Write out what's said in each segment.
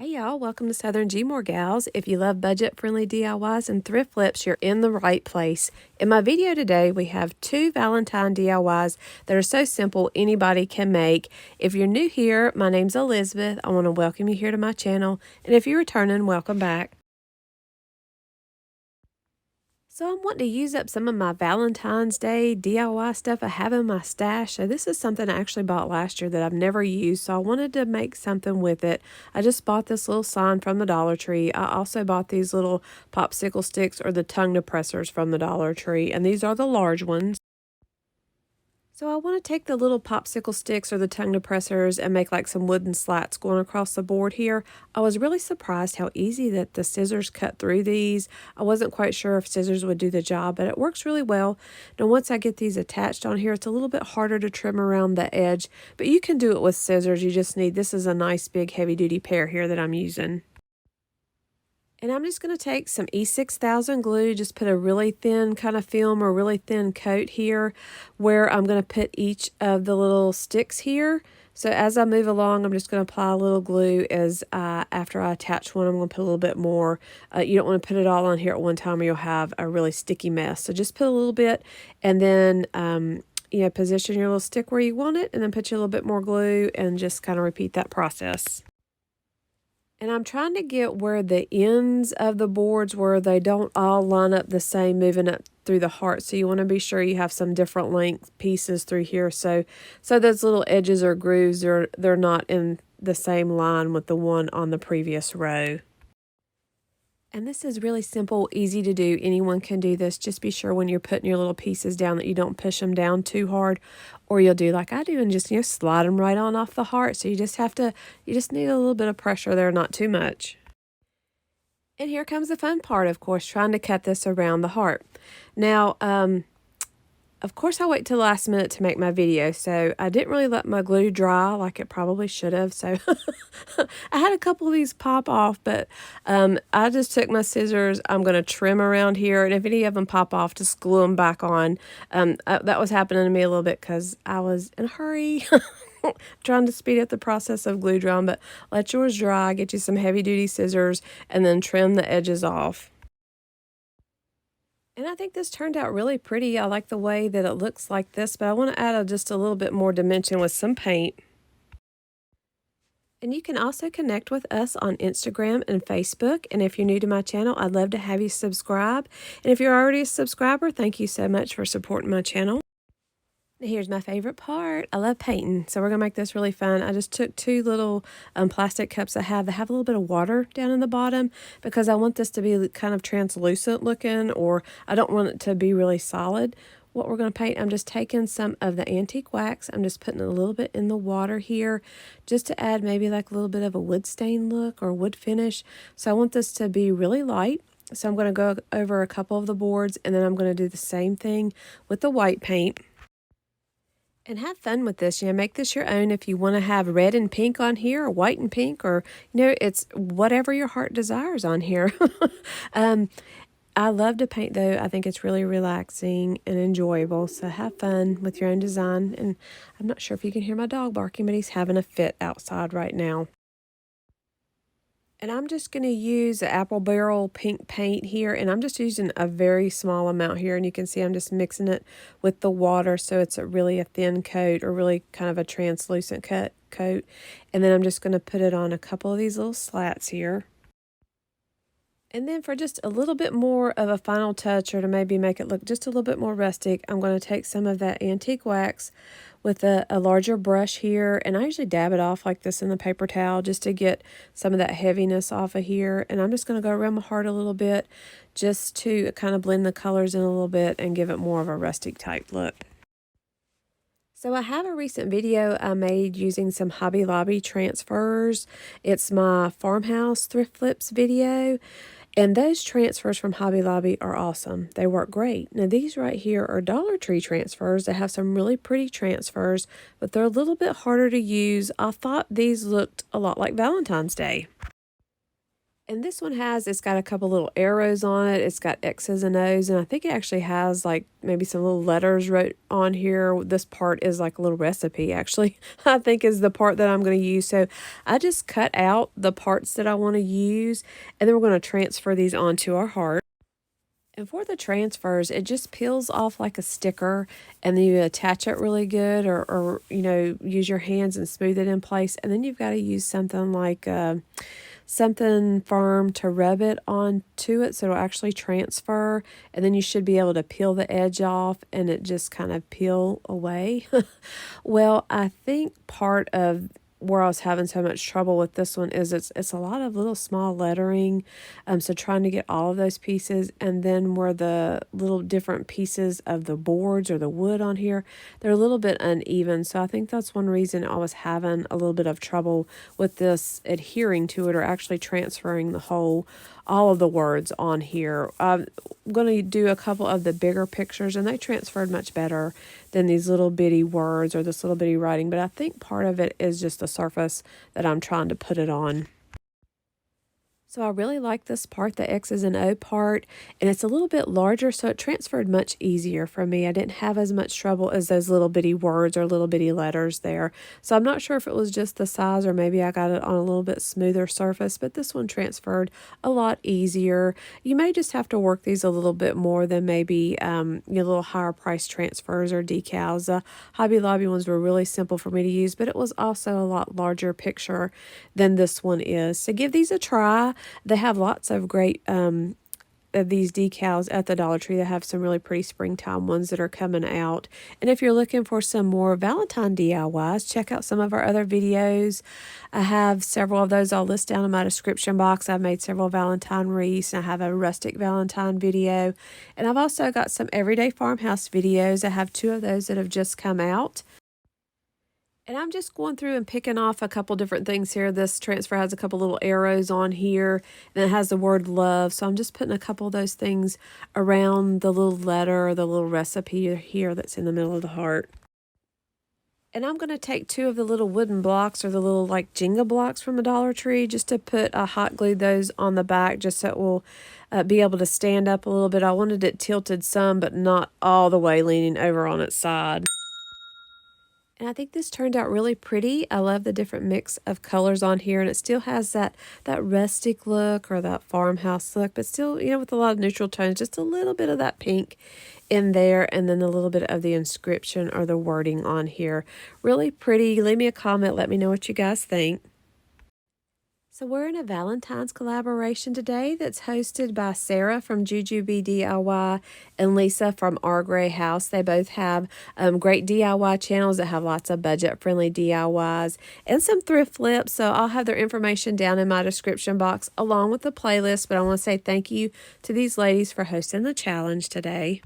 Hey y'all, welcome to Southern Gmoregals. If you love budget-friendly DIYs and thrift flips, you're in the right place. In my video today, we have two Valentine DIYs that are so simple anybody can make. If you're new here, my name's Elizabeth. I want to welcome you here to my channel, and if you're returning, welcome back. So I'm wanting to use up some of my Valentine's Day DIY stuff I have in my stash. So this is something I actually bought last year that I've never used. So I wanted to make something with it. I just bought this little sign from the Dollar Tree. I also bought these little popsicle sticks or the tongue depressors from the Dollar Tree. And these are the large ones. So I want to take the little popsicle sticks or the tongue depressors and make like some wooden slats going across the board here. I was really surprised how easy that the scissors cut through these. I wasn't quite sure if scissors would do the job, but it works really well. Now once I get these attached on here, it's a little bit harder to trim around the edge, but you can do it with scissors. You just need, this is a nice big heavy duty pair here that I'm using. And I'm just going to take some E6000 glue, just put a really thin kind of film or really thin coat here where I'm going to put each of the little sticks here. So as I move along, I'm just going to apply a little glue as after I attach one, I'm going to put a little bit more. You don't want to put it all on here at one time or you'll have a really sticky mess. So just put a little bit and then position your little stick where you want it and then put your little bit more glue and just kind of repeat that process. And I'm trying to get where the ends of the boards where they don't all line up the same moving up through the heart. So you want to be sure you have some different length pieces through here. So those little edges or grooves, they're not in the same line with the one on the previous row. And this is really simple, easy to do. Anyone can do this. Just be sure when you're putting your little pieces down that you don't push them down too hard, or you'll do like I do and just, slide them right on off the heart. So you just need a little bit of pressure there, not too much. And here comes the fun part, of course, trying to cut this around the heart. Now, of course, I wait till the last minute to make my video, so I didn't really let my glue dry like it probably should have. So I had a couple of these pop off, but I just took my scissors. I'm going to trim around here, and if any of them pop off, just glue them back on. That was happening to me a little bit because I was in a hurry. Trying to speed up the process of glue drying, but let yours dry, get you some heavy-duty scissors, and then trim the edges off. And I think this turned out really pretty. I like the way that it looks like this, but I want to add just a little bit more dimension with some paint. And you can also connect with us on Instagram and Facebook. And if you're new to my channel, I'd love to have you subscribe. And if you're already a subscriber, thank you so much for supporting my channel. Here's my favorite part. I love painting, so we're going to make this really fun. I just took two little plastic cups I have that have a little bit of water down in the bottom because I want this to be kind of translucent looking, or I don't want it to be really solid. What we're going to paint, I'm just taking some of the antique wax. I'm just putting a little bit in the water here just to add maybe like a little bit of a wood stain look or wood finish. So I want this to be really light. So I'm going to go over a couple of the boards, and then I'm going to do the same thing with the white paint. And have fun with this. Make this your own. If you want to have red and pink on here, or white and pink, or, it's whatever your heart desires on here. I love to paint, though. I think it's really relaxing and enjoyable. So have fun with your own design. And I'm not sure if you can hear my dog barking, but he's having a fit outside right now. And I'm just going to use the apple barrel pink paint here, and I'm just using a very small amount here, and you can see I'm just mixing it with the water so it's really a thin coat or really kind of a translucent coat. And then I'm just going to put it on a couple of these little slats here. And then for just a little bit more of a final touch, or to maybe make it look just a little bit more rustic, I'm going to take some of that antique wax with a larger brush here, and I usually dab it off like this in the paper towel just to get some of that heaviness off of here. And I'm just going to go around my heart a little bit just to kind of blend the colors in a little bit and give it more of a rustic type look. So I have a recent video I made using some Hobby Lobby transfers. It's my farmhouse thrift flips video. And those transfers from Hobby Lobby are awesome. They work great. Now these right here are Dollar Tree transfers. They have some really pretty transfers, but they're a little bit harder to use. I thought these looked a lot like Valentine's Day. And this one it's got a couple little arrows on it. It's got X's and O's, and I think it actually has like maybe some little letters wrote on here. This part is like a little recipe, actually, I think is the part that I'm going to use. So I just cut out the parts that I want to use, and then we're going to transfer these onto our heart. And for the transfers, it just peels off like a sticker, and then you attach it really good, or use your hands and smooth it in place. And then you've got to use something like something firm to rub it onto it so it'll actually transfer, and then you should be able to peel the edge off and it just kind of peel away. Well, I think part of where I was having so much trouble with this one is it's a lot of little small lettering, so trying to get all of those pieces, and then where the little different pieces of the boards or the wood on here, they're a little bit uneven, so I think that's one reason I was having a little bit of trouble with this adhering to it or actually transferring all of the words on here. I'm going to do a couple of the bigger pictures, and they transferred much better than these little bitty words or this little bitty writing, but I think part of it is just the surface that I'm trying to put it on. So I really like this part, the X's and O part, and it's a little bit larger, so it transferred much easier for me. I didn't have as much trouble as those little bitty words or little bitty letters there. So I'm not sure if it was just the size or maybe I got it on a little bit smoother surface, but this one transferred a lot easier. You may just have to work these a little bit more than maybe your little higher price transfers or decals. Hobby Lobby ones were really simple for me to use, but it was also a lot larger picture than this one is. So give these a try. They have lots of great of these decals at the Dollar Tree. They have some really pretty springtime ones that are coming out. And if you're looking for some more Valentine DIYs, check out some of our other videos. I have several of those I'll list down in my description box. I've made several Valentine wreaths, and I have a rustic Valentine video. And I've also got some everyday farmhouse videos. I have 2 of those that have just come out. And I'm just going through and picking off a couple different things here. This transfer has a couple little arrows on here, and it has the word love. So I'm just putting a couple of those things around the little letter or the little recipe here that's in the middle of the heart. And I'm going to take 2 of the little wooden blocks or the little like Jenga blocks from the Dollar Tree just to put hot glue those on the back just so it will be able to stand up a little bit. I wanted it tilted some, but not all the way leaning over on its side. And I think this turned out really pretty. I love the different mix of colors on here, and it still has that rustic look or that farmhouse look, but still, with a lot of neutral tones, just a little bit of that pink in there, and then a little bit of the inscription or the wording on here. Really pretty. Leave me a comment. Let me know what you guys think. So we're in a Valentine's collaboration today that's hosted by Sarah from Jujube DIY and Lisa from Our Gray House. They both have great DIY channels that have lots of budget-friendly DIYs and some thrift flips. So I'll have their information down in my description box along with the playlist. But I want to say thank you to these ladies for hosting the challenge today.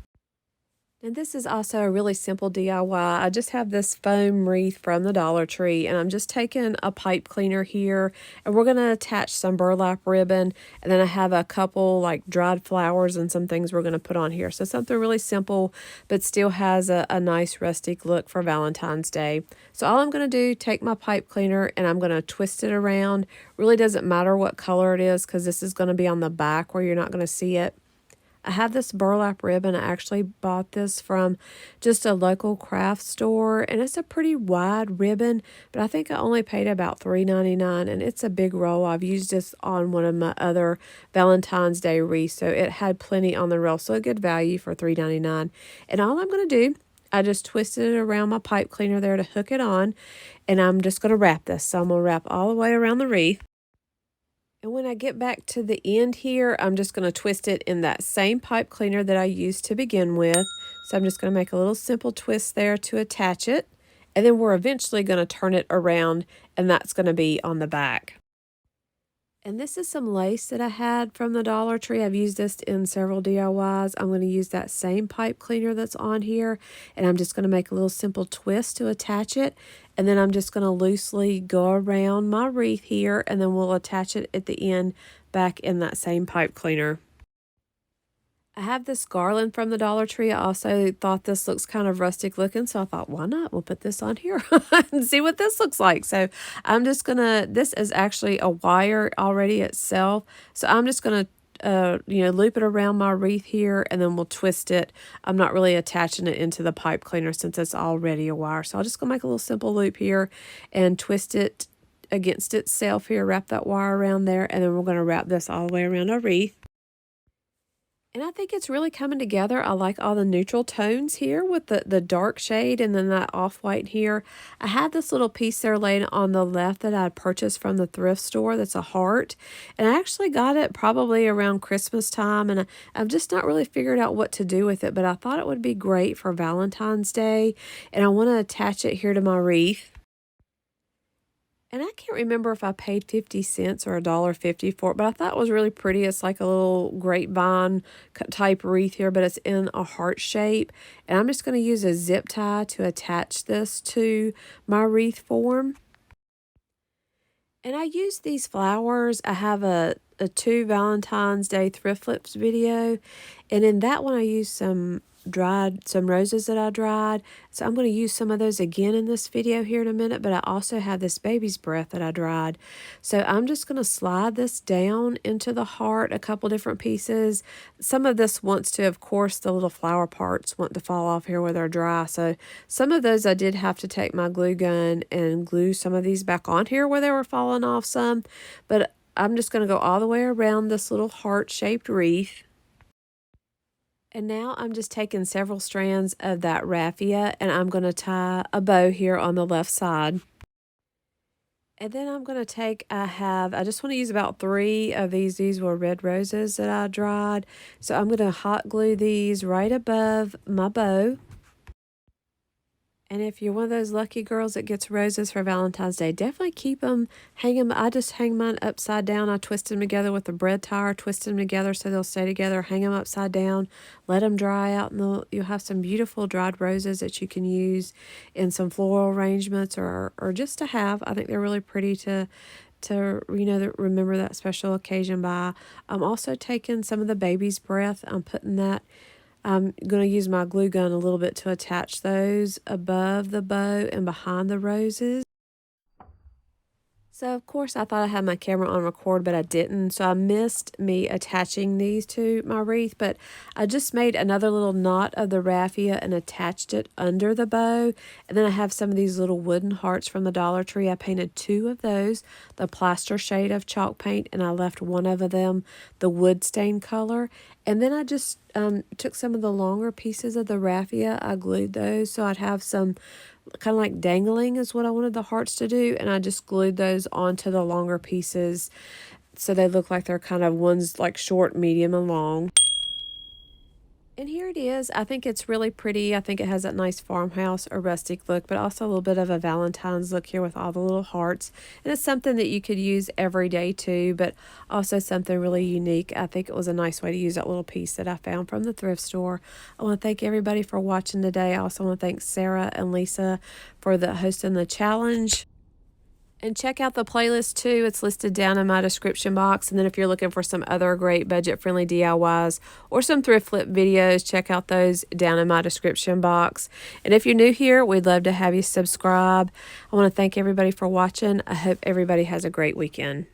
And this is also a really simple DIY. I just have this foam wreath from the Dollar Tree, and I'm just taking a pipe cleaner here, and we're going to attach some burlap ribbon, and then I have a couple like dried flowers and some things we're going to put on here. So something really simple, but still has a nice rustic look for Valentine's Day. So all I'm going to do, take my pipe cleaner, and I'm going to twist it around. Really doesn't matter what color it is because this is going to be on the back where you're not going to see it. I have this burlap ribbon. I actually bought this from just a local craft store, and it's a pretty wide ribbon, but I think I only paid about $3.99, and it's a big roll. I've used this on one of my other Valentine's Day wreaths, so it had plenty on the roll, so a good value for $3.99. And all I'm going to do, I just twisted it around my pipe cleaner there to hook it on, and I'm just going to wrap this. So I'm going to wrap all the way around the wreath. And when I get back to the end here, I'm just going to twist it in that same pipe cleaner that I used to begin with. So I'm just going to make a little simple twist there to attach it. And then we're eventually going to turn it around, and that's going to be on the back. And this is some lace that I had from the Dollar Tree. I've used this in several DIYs. I'm going to use that same pipe cleaner that's on here, and I'm just going to make a little simple twist to attach it. And then I'm just going to loosely go around my wreath here, and then we'll attach it at the end back in that same pipe cleaner. I have this garland from the Dollar Tree. I also thought this looks kind of rustic looking, so I thought, why not? We'll put this on here and see what this looks like. So I'm just gonna, this is actually a wire already itself. So I'm just gonna loop it around my wreath here, and then we'll twist it. I'm not really attaching it into the pipe cleaner since it's already a wire. So I'm just gonna make a little simple loop here and twist it against itself here, wrap that wire around there, and then we're gonna wrap this all the way around our wreath. And I think it's really coming together. I like all the neutral tones here with the dark shade and then that off-white here. I had this little piece there laying on the left that I purchased from the thrift store that's a heart. And I actually got it probably around Christmas time, and I've just not really figured out what to do with it. But I thought it would be great for Valentine's Day, and I want to attach it here to my wreath. And I can't remember if I paid 50 cents or $1.50 for it, but I thought it was really pretty. It's like a little grapevine type wreath here, but it's in a heart shape. And I'm just going to use a zip tie to attach this to my wreath form. And I use these flowers. I have a 2 Valentine's Day Thrift Flips video, and in that one I used some roses that I dried. So I'm going to use some of those again in this video here in a minute, but I also have this baby's breath that I dried. So I'm just going to slide this down into the heart, a couple different pieces. Some of this wants to, of course, the little flower parts want to fall off here where they're dry. So some of those I did have to take my glue gun and glue some of these back on here where they were falling off some. But I'm just going to go all the way around this little heart-shaped wreath. And now I'm just taking several strands of that raffia, and I'm going to tie a bow here on the left side. And then I'm going to take, I just want to use about 3 of these. These were red roses that I dried. So I'm going to hot glue these right above my bow. And if you're one of those lucky girls that gets roses for Valentine's Day, definitely keep them, hang them. I just hang mine upside down. I twist them together with a bread tire, twist them together so they'll stay together, hang them upside down, let them dry out, and you'll have some beautiful dried roses that you can use in some floral arrangements or just to have. I think they're really pretty to remember that special occasion by. I'm also taking some of the baby's breath. I'm going to use my glue gun a little bit to attach those above the bow and behind the roses. So, of course, I thought I had my camera on record, but I didn't. So, I missed me attaching these to my wreath. But I just made another little knot of the raffia and attached it under the bow. And then I have some of these little wooden hearts from the Dollar Tree. I painted 2 of those, the plaster shade of chalk paint, and I left one of them the wood stain color. And then I just took some of the longer pieces of the raffia. I glued those so I'd have some kind of like dangling is what I wanted the hearts to do. And I just glued those onto the longer pieces so they look like they're kind of one's like short, medium, and long. And here it is. I think it's really pretty. I think it has that nice farmhouse or rustic look, but also a little bit of a Valentine's look here with all the little hearts. And it's something that you could use every day too, but also something really unique. I think it was a nice way to use that little piece that I found from the thrift store. I want to thank everybody for watching today. I also want to thank Sarah and Lisa for hosting the challenge. And check out the playlist too. It's listed down in my description box. And then if you're looking for some other great budget-friendly DIYs or some thrift flip videos, check out those down in my description box. And if you're new here, we'd love to have you subscribe. I want to thank everybody for watching. I hope everybody has a great weekend.